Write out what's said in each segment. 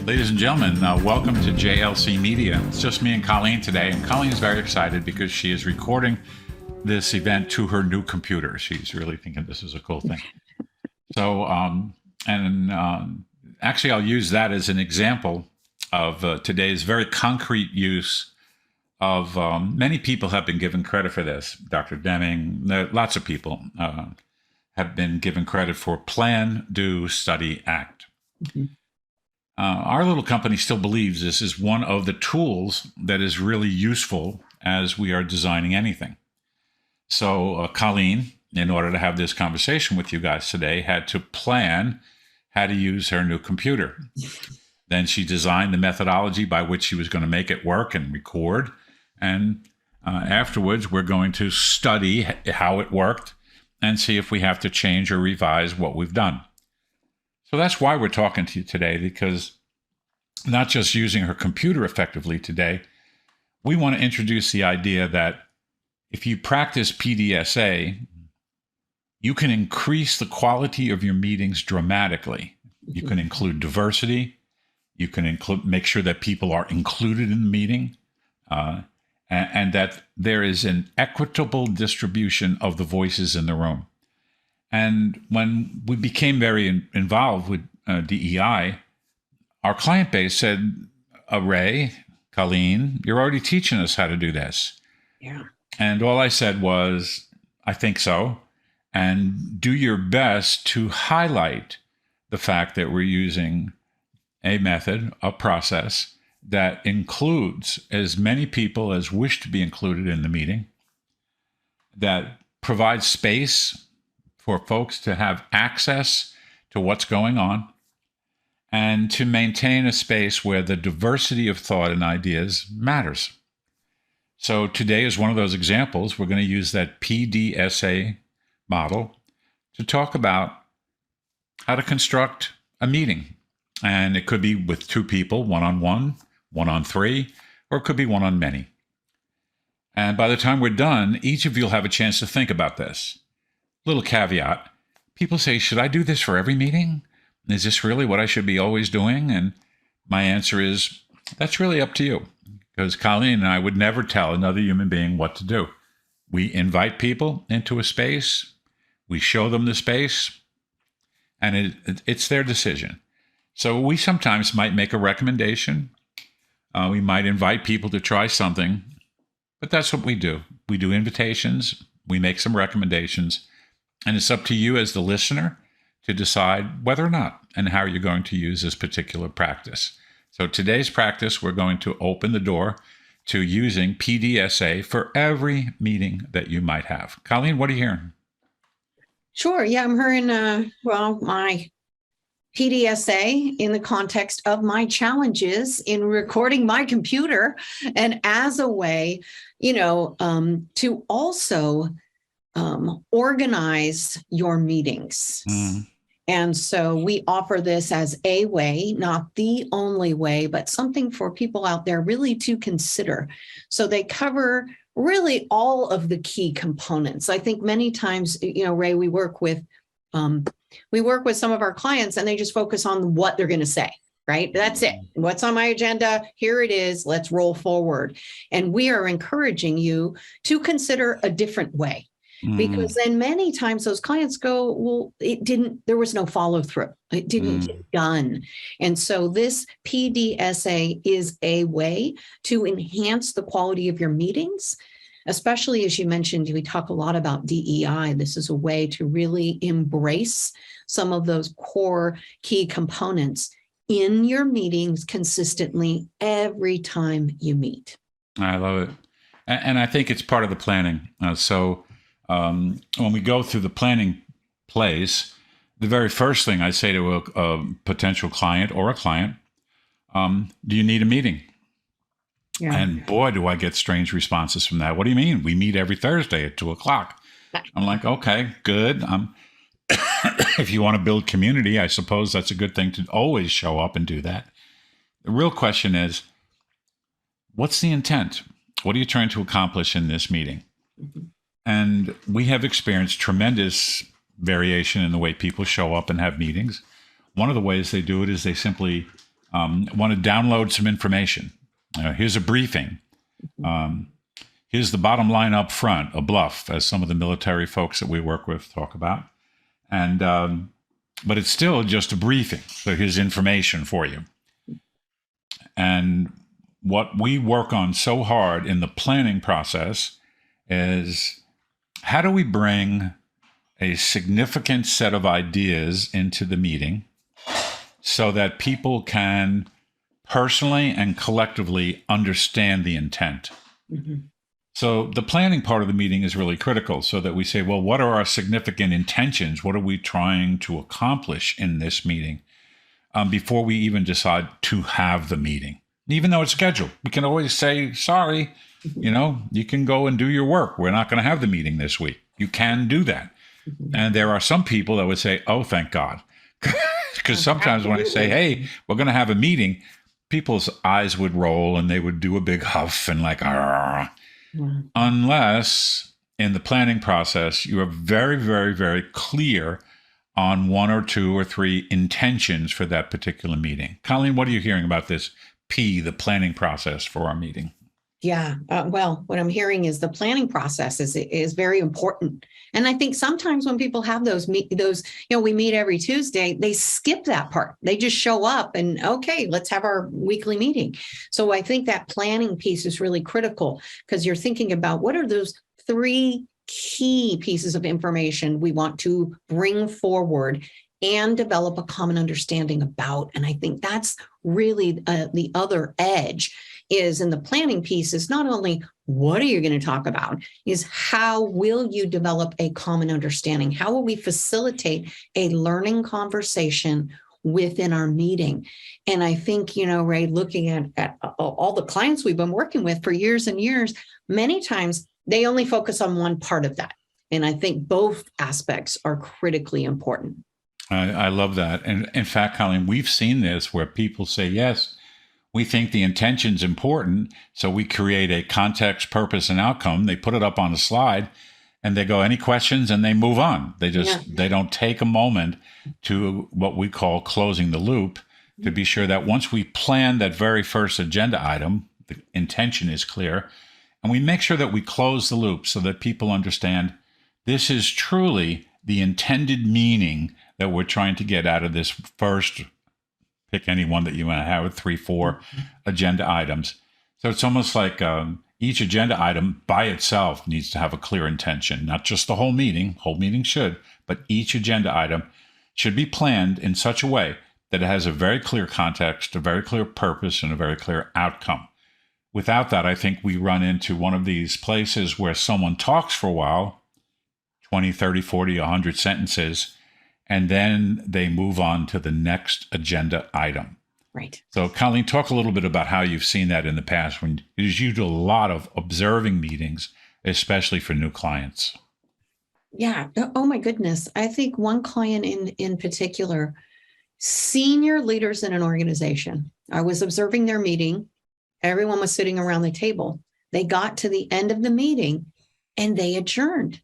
Ladies and gentlemen, welcome to JLC Media. It's just me and Colleen today, and Colleen is very excited because she is recording this event to her new computer. She's really thinking this is a cool thing. So, actually, I'll use that as an example of today's very concrete use of many people have been given credit for this. Dr. Deming, lots of people have been given credit for Plan, Do, Study, Act. Mm-hmm. Our little company still believes this is one of the tools that is really useful as we are designing anything. So Colleen, in order to have this conversation with you guys today, had to plan how to use her new computer. Then she designed the methodology by which she was going to make it work and record. And afterwards, we're going to study how it worked and see if we have to change or revise what we've done. So that's why we're talking to you today, because not just using her computer effectively today, we want to introduce the idea that if you practice PDSA, you can increase the quality of your meetings dramatically. You can include diversity. You can make sure that people are included in the meeting, and that there is an equitable distribution of the voices in the room. And when we became very involved with DEI, our client base said, Ray, Colleen, you're already teaching us how to do this. Yeah. And all I said was, I think so. And do your best to highlight the fact that we're using a method, a process that includes as many people as wish to be included in the meeting, that provides space for folks to have access to what's going on, and to maintain a space where the diversity of thought and ideas matters. So today is one of those examples. We're going to use that PDSA model to talk about how to construct a meeting. And it could be with two people, one-on-one, one-on-three, or it could be one-on-many. And by the time we're done, each of you will have a chance to think about this. Little caveat, people say, should I do this for every meeting? Is this really what I should be always doing? And my answer is, that's really up to you. Because Colleen and I would never tell another human being what to do. We invite people into a space, we show them the space, and it's their decision. So we sometimes might make a recommendation. We might invite people to try something, but that's what we do. We do invitations, we make some recommendations, and it's up to you as the listener to decide whether or not and how you're going to use this particular practice. So today's practice, we're going to open the door to using PDSA for every meeting that you might have. Colleen, what are you hearing? Sure. Yeah, I'm hearing, my PDSA in the context of my challenges in recording my computer, and as a way, to also organize your meetings. Mm. And so we offer this as a way, not the only way, but something for people out there really to consider. So they cover really all of the key components. I think many times, Ray, we work with some of our clients and they just focus on what they're going to say, right? That's it. What's on my agenda? Here it is. Let's roll forward. And we are encouraging you to consider a different way. Because then many times those clients go, well, there was no follow through. It didn't get done. And so this PDSA is a way to enhance the quality of your meetings, especially as you mentioned, we talk a lot about DEI. This is a way to really embrace some of those core key components in your meetings consistently every time you meet. I love it. And I think it's part of the planning. When we go through the planning plays, the very first thing I say to a potential client or a client, do you need a meeting? Yeah. And boy, do I get strange responses from that. What do you mean? We meet every Thursday at 2:00. I'm like, okay, good. If you want to build community, I suppose that's a good thing to always show up and do that. The real question is, what's the intent? What are you trying to accomplish in this meeting? Mm-hmm. And we have experienced tremendous variation in the way people show up and have meetings. One of the ways they do it is they simply want to download some information. Here's a briefing. Here's the bottom line up front, a bluff, as some of the military folks that we work with talk about. And but it's still just a briefing. So here's information for you. And what we work on so hard in the planning process is, how do we bring a significant set of ideas into the meeting so that people can personally and collectively understand the intent? Mm-hmm. So the planning part of the meeting is really critical, so that we say, well, what are our significant intentions? What are we trying to accomplish in this meeting before we even decide to have the meeting? Even though it's scheduled, we can always say, sorry, you can go and do your work. We're not going to have the meeting this week. You can do that. And there are some people that would say, oh, thank God. Because sometimes when I say, hey, we're going to have a meeting, people's eyes would roll and they would do a big huff and like, yeah. Unless in the planning process, you are very, very, very clear on one or two or three intentions for that particular meeting. Colleen, what are you hearing about this P, the planning process for our meeting? Yeah. Well, what I'm hearing is the planning process is very important. And I think sometimes when people have those, we meet every Tuesday, they skip that part. They just show up and, okay, let's have our weekly meeting. So I think that planning piece is really critical, because you're thinking about what are those three key pieces of information we want to bring forward and develop a common understanding about. And I think that's really the other edge is in the planning piece is not only what are you going to talk about, is how will you develop a common understanding? How will we facilitate a learning conversation within our meeting? And I think, Ray, looking at all the clients we've been working with for years and years, many times they only focus on one part of that. And I think both aspects are critically important. I love that. And in fact, Colleen, we've seen this where people say, yes, we think the intention's important. So we create a context, purpose, and outcome. They put it up on a slide and they go, any questions? And they move on. They don't take a moment to what we call closing the loop, to be sure that once we plan that very first agenda item, the intention is clear, and we make sure that we close the loop so that people understand this is truly the intended meaning that we're trying to get out of this first, pick any one that you want to have, 3, 4 agenda items. So it's almost like each agenda item by itself needs to have a clear intention, not just the whole meeting should, but each agenda item should be planned in such a way that it has a very clear context, a very clear purpose, and a very clear outcome. Without that, I think we run into one of these places where someone talks for a while, 20, 30, 40, 100 sentences, and then they move on to the next agenda item. Right. So, Colleen, talk a little bit about how you've seen that in the past, when you do a lot of observing meetings, especially for new clients. Yeah. Oh, my goodness. I think one client in particular, senior leaders in an organization, I was observing their meeting. Everyone was sitting around the table. They got to the end of the meeting and they adjourned.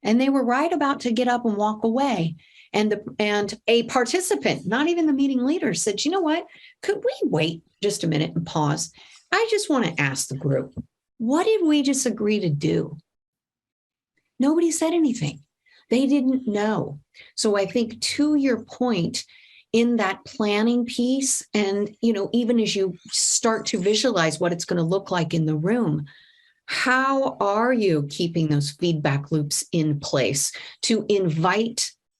And they were right about to get up and walk away. And a participant, not even the meeting leader, said, you know what? Could we wait just a minute and pause? I just want to ask the group, what did we just agree to do? Nobody said anything. They didn't know. So I think, to your point, in that planning piece, and even as you start to visualize what it's going to look like in the room, how are you keeping those feedback loops in place to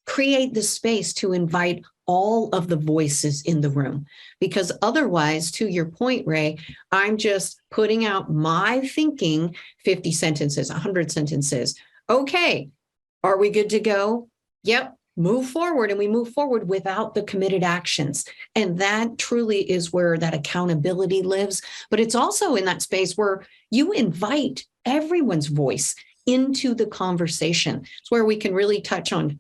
create the space to invite all of the voices in the room? Because otherwise, to your point, Ray, I'm just putting out my thinking, 50 sentences, 100 sentences. Okay, are we good to go? Yep. Move forward, and we move forward without the committed actions. And that truly is where that accountability lives. But it's also in that space where you invite everyone's voice into the conversation. It's where we can really touch on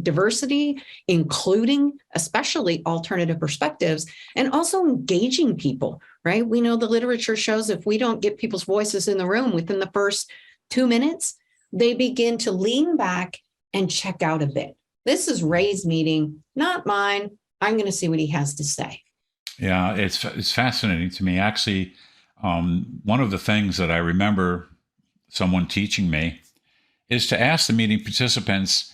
diversity, including especially alternative perspectives, and also engaging people, right? We know the literature shows if we don't get people's voices in the room within the first 2 minutes, they begin to lean back and check out a bit. This is Ray's meeting, not mine. I'm going to see what he has to say. Yeah, it's fascinating to me. Actually, one of the things that I remember someone teaching me is to ask the meeting participants,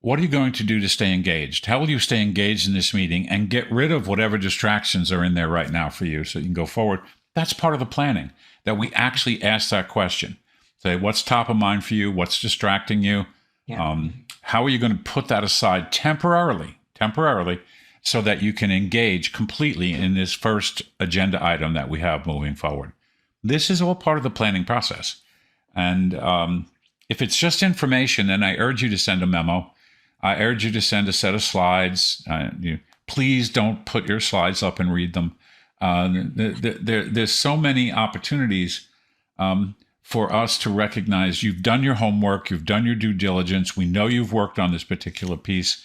what are you going to do to stay engaged? How will you stay engaged in this meeting and get rid of whatever distractions are in there right now for you so you can go forward? That's part of the planning, that we actually ask that question. Say, what's top of mind for you? What's distracting you? Yeah. How are you going to put that aside temporarily, so that you can engage completely in this first agenda item that we have moving forward? This is all part of the planning process. And if it's just information, then I urge you to send a memo. I urge you to send a set of slides. Please don't put your slides up and read them. There's so many opportunities for us to recognize you've done your homework, you've done your due diligence. We know you've worked on this particular piece.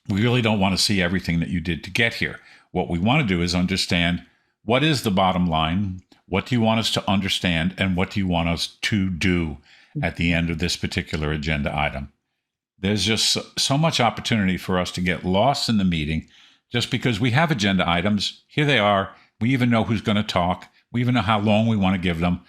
We really don't want to see everything that you did to get here. What we want to do is understand, what is the bottom line? What do you want us to understand? And what do you want us to do at the end of this particular agenda item? There's just so much opportunity for us to get lost in the meeting just because we have agenda items. Here they are. We even know who's going to talk. We even know how long we want to give them.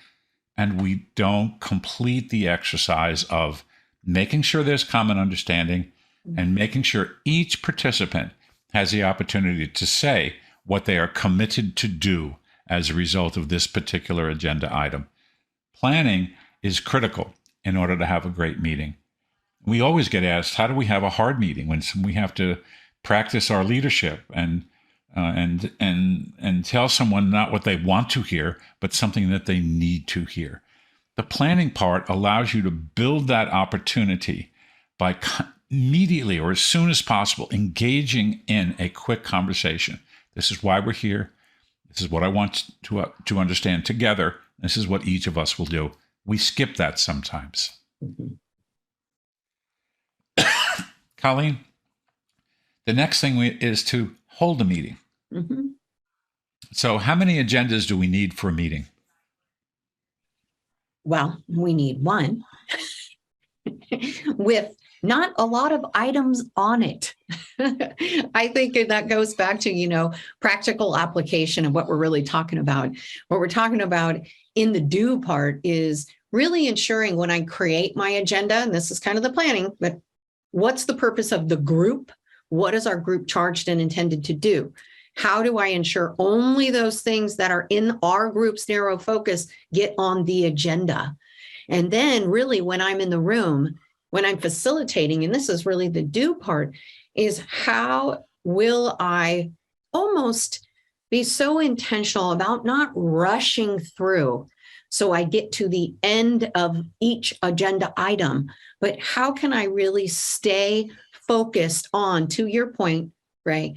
And we don't complete the exercise of making sure there's common understanding and making sure each participant has the opportunity to say what they are committed to do as a result of this particular agenda item. Planning is critical in order to have a great meeting. We always get asked, how do we have a hard meeting when we have to practice our leadership and tell someone not what they want to hear, but something that they need to hear? The planning part allows you to build that opportunity by immediately or as soon as possible engaging in a quick conversation. This is why we're here. This is what I want to understand together. This is what each of us will do. We skip that sometimes. Mm-hmm. Colleen, the next thing is to hold a meeting. Mm-hmm. So how many agendas do we need for a meeting? Well, we need one with not a lot of items on it. I think that goes back to, practical application of what we're really talking about. What we're talking about in the do part is really ensuring when I create my agenda, and this is kind of the planning, but what's the purpose of the group? What is our group charged and intended to do? How do I ensure only those things that are in our group's narrow focus get on the agenda? And then really when I'm in the room, when I'm facilitating, and this is really the do part, is how will I almost be so intentional about not rushing through so I get to the end of each agenda item, but how can I really stay focused on, to your point, right,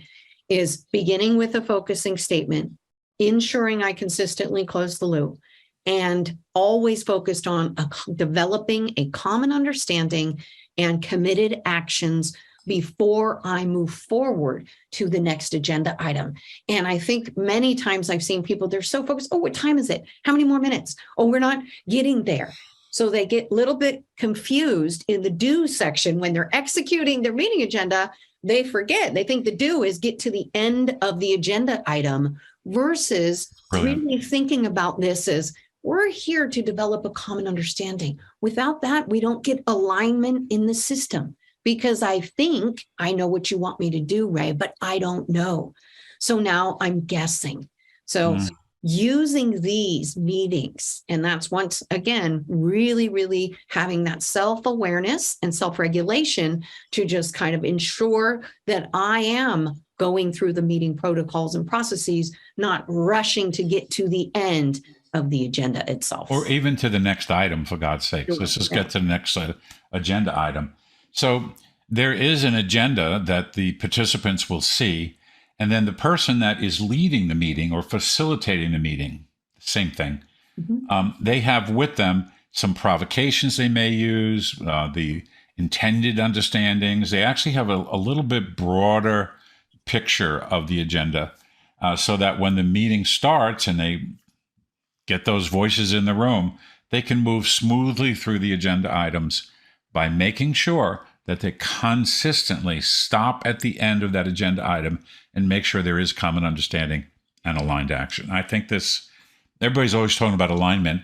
is beginning with a focusing statement, ensuring I consistently close the loop, and always focused on developing a common understanding and committed actions before I move forward to the next agenda item. And I think many times I've seen people, they're so focused, oh, what time is it? How many more minutes? Oh, we're not getting there. So they get a little bit confused in the do section when they're executing their meeting agenda. They forget, they think the do is get to the end of the agenda item versus really thinking about this as we're here to develop a common understanding. Without that, we don't get alignment in the system because I think I know what you want me to do, Ray, but I don't know. So now I'm guessing. So using these meetings, and that's once again, really, really having that self-awareness and self-regulation to just kind of ensure that I am going through the meeting protocols and processes, not rushing to get to the end of the agenda itself. Or even to the next item, for God's sake. Let's just get to the next agenda item. So there is an agenda that the participants will see, and then the person that is leading the meeting or facilitating the meeting, same thing. They have with them some provocations they may use, the intended understandings. They actually have a little bit broader picture of the agenda so that when the meeting starts and they get those voices in the room, they can move smoothly through the agenda items by making sure that they consistently stop at the end of that agenda item and make sure there is common understanding and aligned action. I think everybody's always talking about alignment,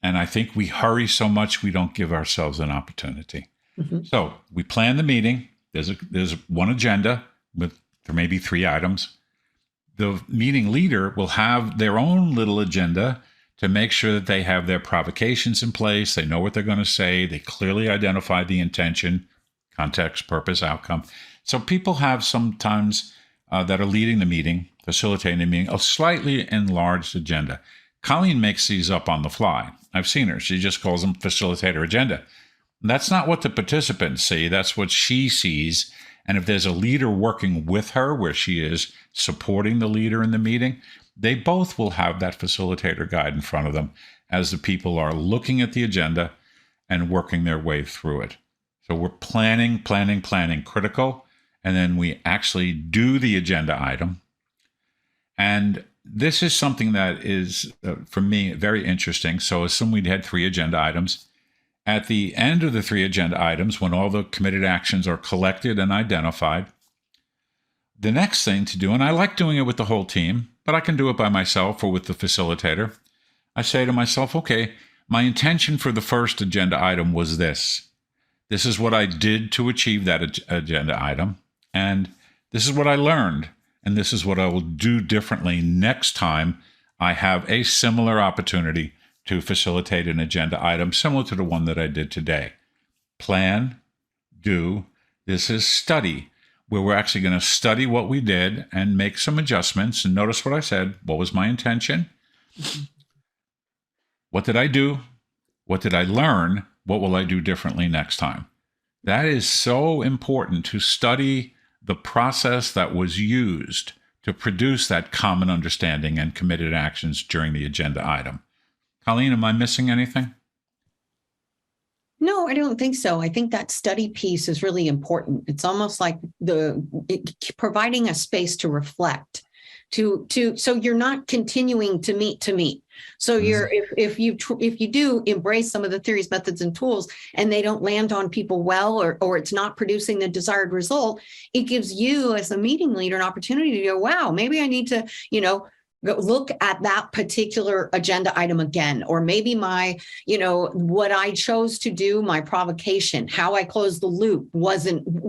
and I think we hurry so much we don't give ourselves an opportunity. Mm-hmm. So we plan the meeting. There's one agenda there may be 3 items. The meeting leader will have their own little agenda to make sure that they have their provocations in place. They know what they're going to say. They clearly identify the intention, context, purpose, outcome. So people have sometimes that are leading the meeting, facilitating the meeting, a slightly enlarged agenda. Colleen makes these up on the fly. I've seen her. She just calls them Facilitator Agenda. That's not what the participants see. That's what she sees. And if there's a leader working with her where she is supporting the leader in the meeting, they both will have that facilitator guide in front of them as the people are looking at the agenda and working their way through it. So we're planning, critical, and then we actually do the agenda item. And this is something that is, for me, very interesting. So assume we had 3 agenda items. At the end of the 3 agenda items, when all the committed actions are collected and identified, the next thing to do, and I like doing it with the whole team, but I can do it by myself or with the facilitator. I say to myself, okay, my intention for the first agenda item was this. This is what I did to achieve that agenda item. And this is what I learned. And this is what I will do differently next time I have a similar opportunity to facilitate an agenda item similar to the one that I did today. Plan, do. This is study, where we're actually going to study what we did and make some adjustments. And notice what I said. What was my intention? Mm-hmm. What did I do? What did I learn? What will I do differently next time? That is so important, to study the process that was used to produce that common understanding and committed actions during the agenda item. Colleen, am I missing anything? No, I don't think so. I think that study piece is really important. It's almost like providing a space to reflect, so you're not continuing to meet. So you're if you do embrace some of the theories, methods, and tools, and they don't land on people well, or it's not producing the desired result, it gives you as a meeting leader an opportunity to go, wow, maybe I need to, go look at that particular agenda item again, or maybe my, what I chose to do, my provocation, how I closed the loop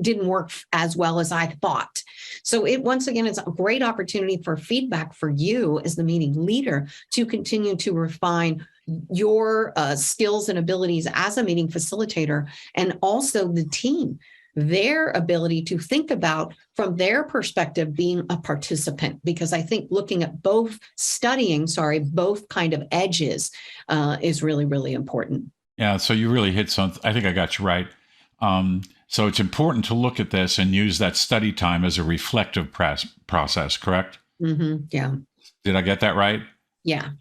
didn't work as well as I thought. So once again, it's a great opportunity for feedback for you as the meeting leader to continue to refine your skills and abilities as a meeting facilitator, and also the team, their ability to think about from their perspective being a participant, because I think looking at both kind of edges is really, really important. Yeah, so you really hit something. I think I got you right. So it's important to look at this and use that study time as a reflective process, correct? Mm-hmm. Yeah. Did I get that right? Yeah.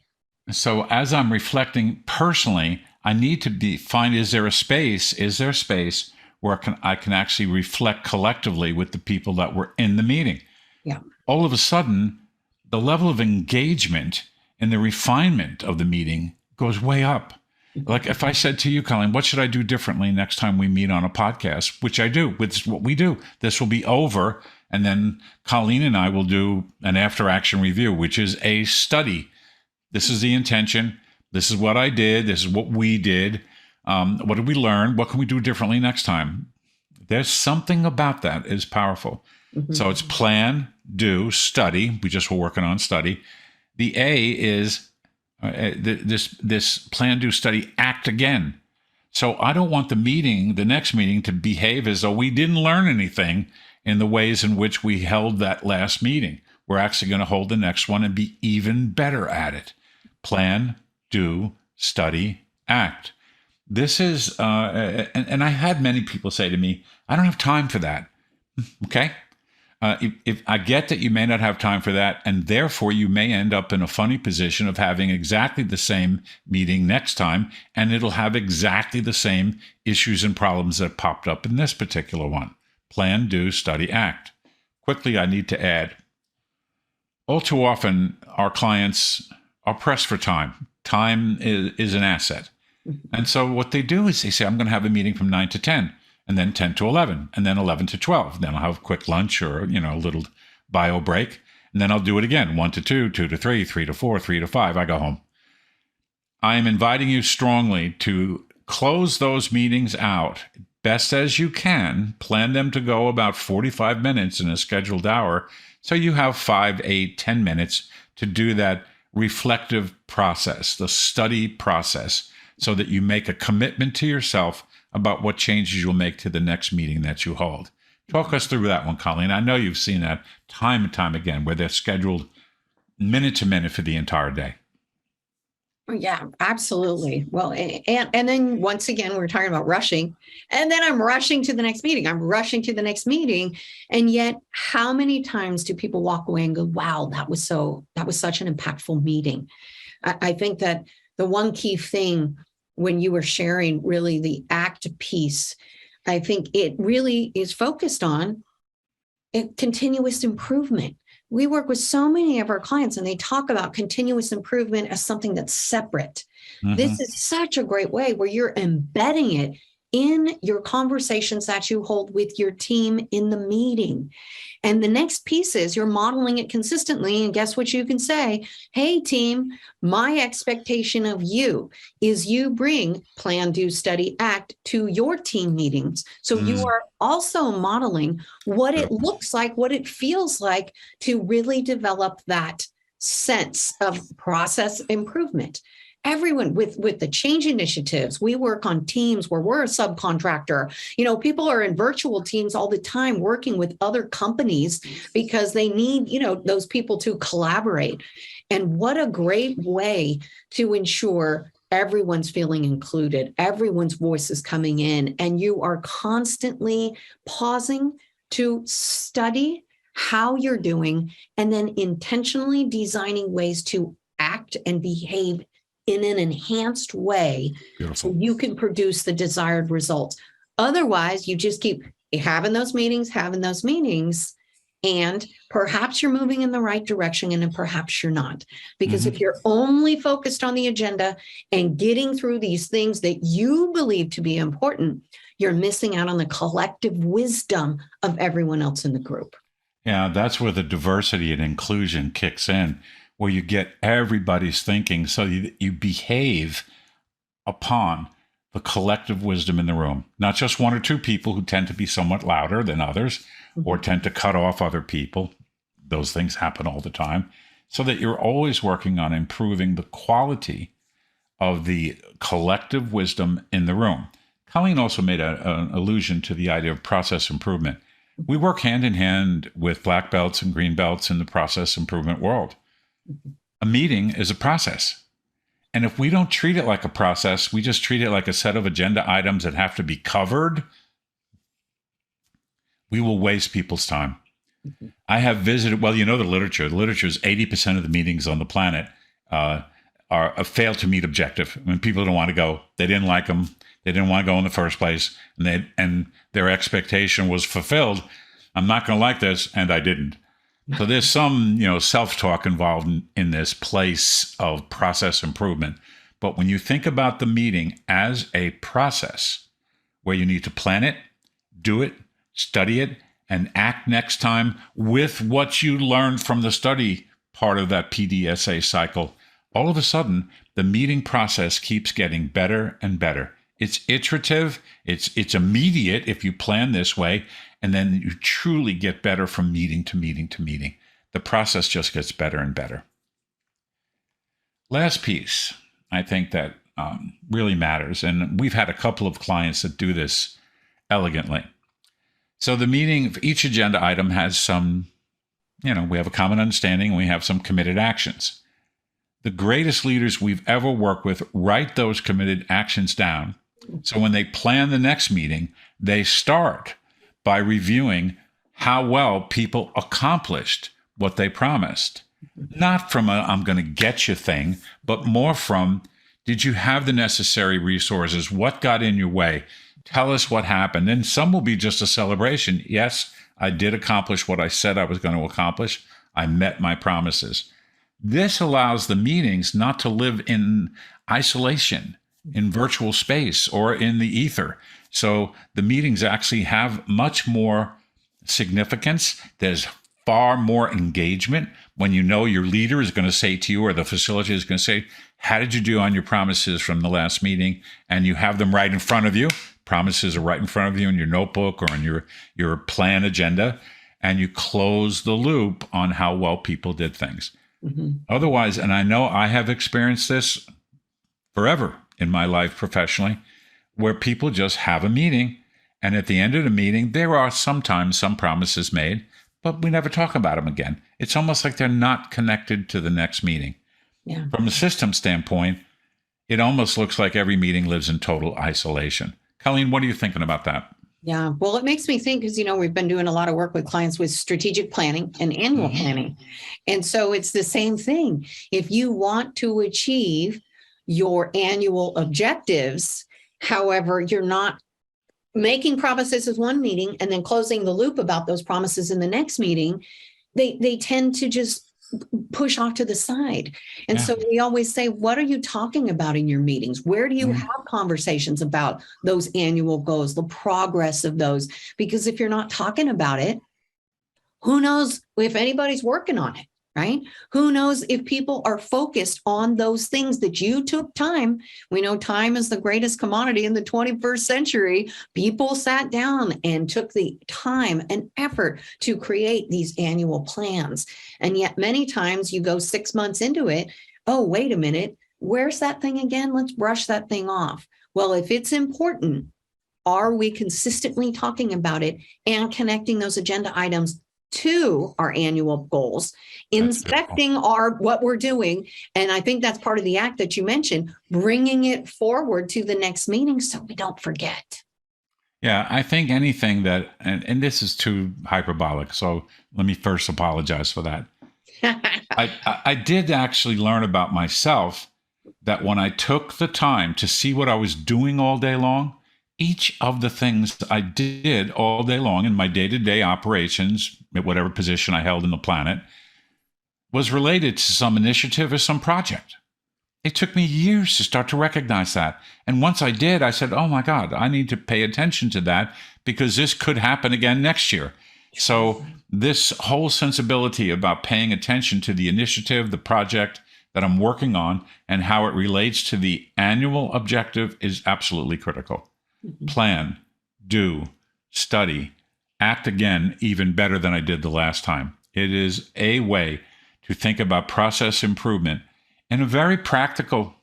So as I'm reflecting personally, I need to find, is there a space where I can actually reflect collectively with the people that were in the meeting? Yeah. All of a sudden, the level of engagement and the refinement of the meeting goes way up. Like if I said to you, Colleen, what should I do differently next time we meet on a podcast, which I do, with what we do. This will be over. And then Colleen and I will do an after action review, which is a study. This is the intention. This is what I did. This is what we did. What did we learn? What can we do differently next time? There's something about that is powerful. Mm-hmm. So it's plan, do, study. We just were working on study. The A is this plan, do, study, act again. So I don't want the next meeting to behave as though we didn't learn anything in the ways in which we held that last meeting. We're actually going to hold the next one and be even better at it. Plan, do, study, act. This is, and I had many people say to me, I don't have time for that. Okay. If I get that you may not have time for that, and therefore you may end up in a funny position of having exactly the same meeting next time, and it'll have exactly the same issues and problems that popped up in this particular one. Plan, do, study, act. Quickly, I need to add, all too often, our clients are pressed for time. Time is an asset. And so what they do is they say, I'm going to have a meeting from 9 to 10. and then 10 to 11, and then 11 to 12. Then I'll have a quick lunch or, a little bio break. And then I'll do it again, 1 to 2, 2 to 3, 3 to 4, 3 to 5. I go home. I am inviting you strongly to close those meetings out best as you can. Plan them to go about 45 minutes in a scheduled hour. So you have 5, 8, 10 minutes to do that reflective process, the study process, so that you make a commitment to yourself about what changes you'll make to the next meeting that you hold. Talk us through that one, Colleen. I know you've seen that time and time again, where they're scheduled minute to minute for the entire day. Yeah, absolutely. Well, and then once again, we're talking about rushing, and then I'm rushing to the next meeting. I'm rushing to the next meeting. And yet, how many times do people walk away and go, wow, that was such an impactful meeting? I think that the one key thing when you were sharing really the ACT piece, I think it really is focused on continuous improvement. We work with so many of our clients and they talk about continuous improvement as something that's separate. Mm-hmm. This is such a great way where you're embedding it in your conversations that you hold with your team in the meeting. And the next piece is you're modeling it consistently. And guess what you can say? Hey, team, my expectation of you is you bring plan, do, study, act to your team meetings. So you are also modeling what it looks like, what it feels like to really develop that sense of process improvement. Everyone with the change initiatives, we work on teams where we're a subcontractor. People are in virtual teams all the time working with other companies because they need, those people to collaborate. And what a great way to ensure everyone's feeling included, everyone's voice is coming in, and you are constantly pausing to study how you're doing and then intentionally designing ways to act and behave in an enhanced way. Beautiful. So you can produce the desired results. Otherwise, you just keep having those meetings, and perhaps you're moving in the right direction and perhaps you're not. Because if you're only focused on the agenda and getting through these things that you believe to be important, you're missing out on the collective wisdom of everyone else in the group. Yeah, that's where the diversity and inclusion kicks in, where you get everybody's thinking so you behave upon the collective wisdom in the room, not just one or two people who tend to be somewhat louder than others or tend to cut off other people. Those things happen all the time, so that you're always working on improving the quality of the collective wisdom in the room. Colleen also made an allusion to the idea of process improvement. We work hand in hand with black belts and green belts in the process improvement world. A meeting is a process. And if we don't treat it like a process, we just treat it like a set of agenda items that have to be covered, we will waste people's time. I have visited, the literature. The literature is 80% of the meetings on the planet are fail to meet objective. When people don't want to go, they didn't like them, they didn't want to go in the first place, and their expectation was fulfilled. I'm not going to like this, and I didn't. So there's some, self-talk involved in this place of process improvement. But when you think about the meeting as a process where you need to plan it, do it, study it, and act next time with what you learned from the study part of that PDSA cycle, all of a sudden, the meeting process keeps getting better and better. It's iterative, it's immediate if you plan this way, and then you truly get better from meeting to meeting to meeting. The process just gets better and better. Last piece, I think that really matters, and we've had a couple of clients that do this elegantly. So the meeting, each agenda item has some, we have a common understanding, and we have some committed actions. The greatest leaders we've ever worked with write those committed actions down. So when they plan the next meeting, they start by reviewing how well people accomplished what they promised. Not from a I'm going to get you thing, but more from, did you have the necessary resources? What got in your way? Tell us what happened. And some will be just a celebration. Yes, I did accomplish what I said I was going to accomplish. I met my promises. This allows the meetings not to live in isolation, in virtual space or in the ether. So the meetings actually have much more significance. There's far more engagement when you know your leader is going to say to you, or the facilitator is going to say, how did you do on your promises from the last meeting? And you have them right in front of you. Promises are right in front of you in your notebook or in your plan agenda. And you close the loop on how well people did things. Mm-hmm. Otherwise, and I know I have experienced this forever in my life professionally, where people just have a meeting, and at the end of the meeting, there are sometimes some promises made, but we never talk about them again. It's almost like they're not connected to the next meeting. Yeah. From a system standpoint, it almost looks like every meeting lives in total isolation. Colleen, what are you thinking about that? Yeah, well, it makes me think because, we've been doing a lot of work with clients with strategic planning and annual planning. And so it's the same thing. If you want to achieve your annual objectives, however, you're not making promises as one meeting and then closing the loop about those promises in the next meeting, they tend to just push off to the side. And so we always say, what are you talking about in your meetings? Where do you have conversations about those annual goals, the progress of those? Because if you're not talking about it, who knows if anybody's working on it, right? Who knows if people are focused on those things that you took time. We know time is the greatest commodity in the 21st century. People sat down and took the time and effort to create these annual plans. And yet many times you go 6 months into it. Oh, wait a minute. Where's that thing again? Let's brush that thing off. Well, if it's important, are we consistently talking about it and connecting those agenda items to our annual goals, inspecting what we're doing? And I think that's part of the act that you mentioned, bringing it forward to the next meeting so we don't forget. Yeah, I think anything that, and this is too hyperbolic, so let me first apologize for that. I did actually learn about myself that when I took the time to see what I was doing all day long, each of the things I did all day long in my day-to-day operations, at whatever position I held in the planet, was related to some initiative or some project. It took me years to start to recognize that. And once I did, I said, oh my God, I need to pay attention to that because this could happen again next year. So this whole sensibility about paying attention to the initiative, the project that I'm working on, and how it relates to the annual objective is absolutely critical. Plan, do, study, act again even better than I did the last time. It is a way to think about process improvement in a very practical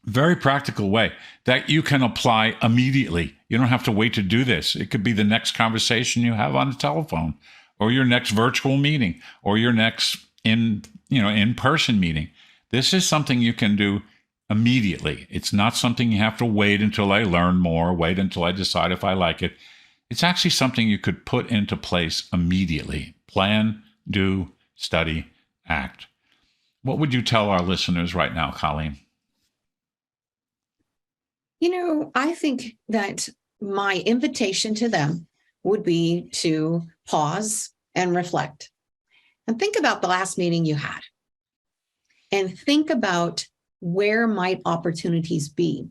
way that you can apply immediately. You don't have to wait to do this. It could be the next conversation you have on the telephone, or your next virtual meeting, or your next in-person meeting. This is something you can do immediately. It's not something you have to wait until I learn more, wait until I decide if I like it. It's actually something you could put into place immediately. Plan, do, study, act. What would you tell our listeners right now, Colleen? I think that my invitation to them would be to pause and reflect and think about the last meeting you had and think about where might opportunities be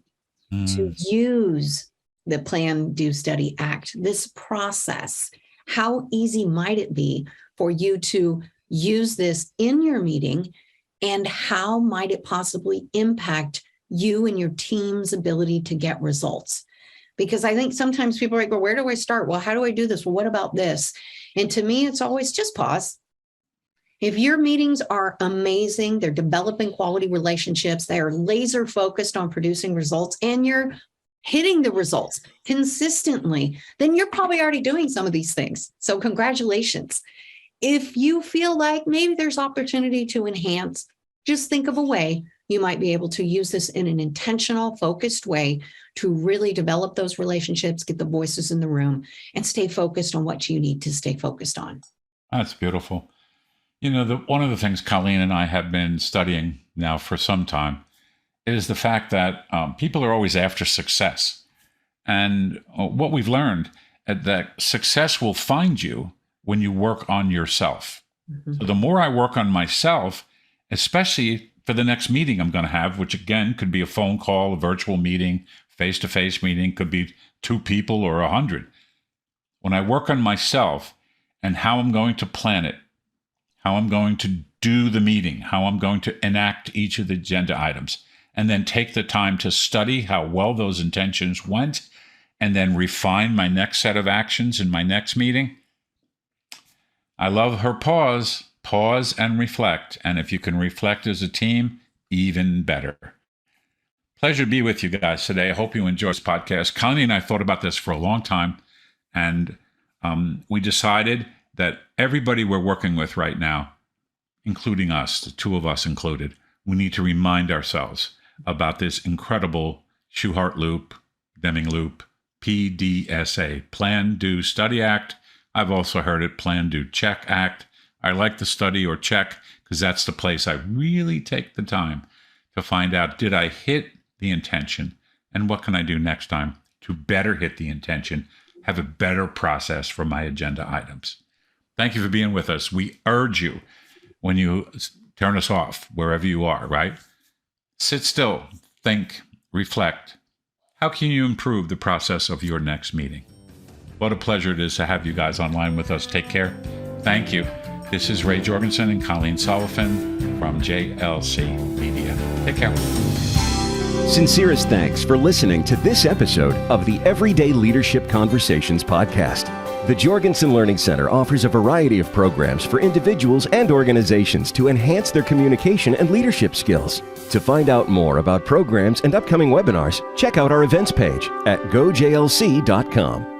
to use the plan, do, study, act, this process. How easy might it be for you to use this in your meeting, and how might it possibly impact you and your team's ability to get results? Because I think sometimes people are like, well, where do I start? Well, how do I do this? Well, what about this? And to me, it's always just pause. If your meetings are amazing, they're developing quality relationships, they are laser focused on producing results, and you're hitting the results consistently, then you're probably already doing some of these things. So congratulations. If you feel like maybe there's opportunity to enhance, just think of a way you might be able to use this in an intentional, focused way to really develop those relationships, get the voices in the room, and stay focused on what you need to stay focused on. That's beautiful. One of the things Colleen and I have been studying now for some time is the fact that people are always after success. And what we've learned is that success will find you when you work on yourself. Mm-hmm. So the more I work on myself, especially for the next meeting I'm going to have, which again could be a phone call, a virtual meeting, face-to-face meeting, could be 2 people or 100. When I work on myself and how I'm going to plan it, how I'm going to do the meeting, how I'm going to enact each of the agenda items, and then take the time to study how well those intentions went, and then refine my next set of actions in my next meeting. I love her pause and reflect. And if you can reflect as a team, even better. Pleasure to be with you guys today. I hope you enjoy this podcast. Colleen and I thought about this for a long time, and we decided that everybody we're working with right now, including us, the 2 of us included, we need to remind ourselves about this incredible Shewhart loop, Deming loop, PDSA, Plan, Do, Study Act. I've also heard it, Plan, Do, Check Act. I like the study or check because that's the place I really take the time to find out, did I hit the intention? And what can I do next time to better hit the intention, have a better process for my agenda items? Thank you for being with us. We urge you, when you turn us off, wherever you are, right? Sit still, think, reflect. How can you improve the process of your next meeting? What a pleasure it is to have you guys online with us. Take care. Thank you. This is Ray Jorgensen and Colleen Sullivan from JLC Media. Take care. Sincerest thanks for listening to this episode of the Everyday Leadership Conversations podcast. The Jorgensen Learning Center offers a variety of programs for individuals and organizations to enhance their communication and leadership skills. To find out more about programs and upcoming webinars, check out our events page at gojlc.com.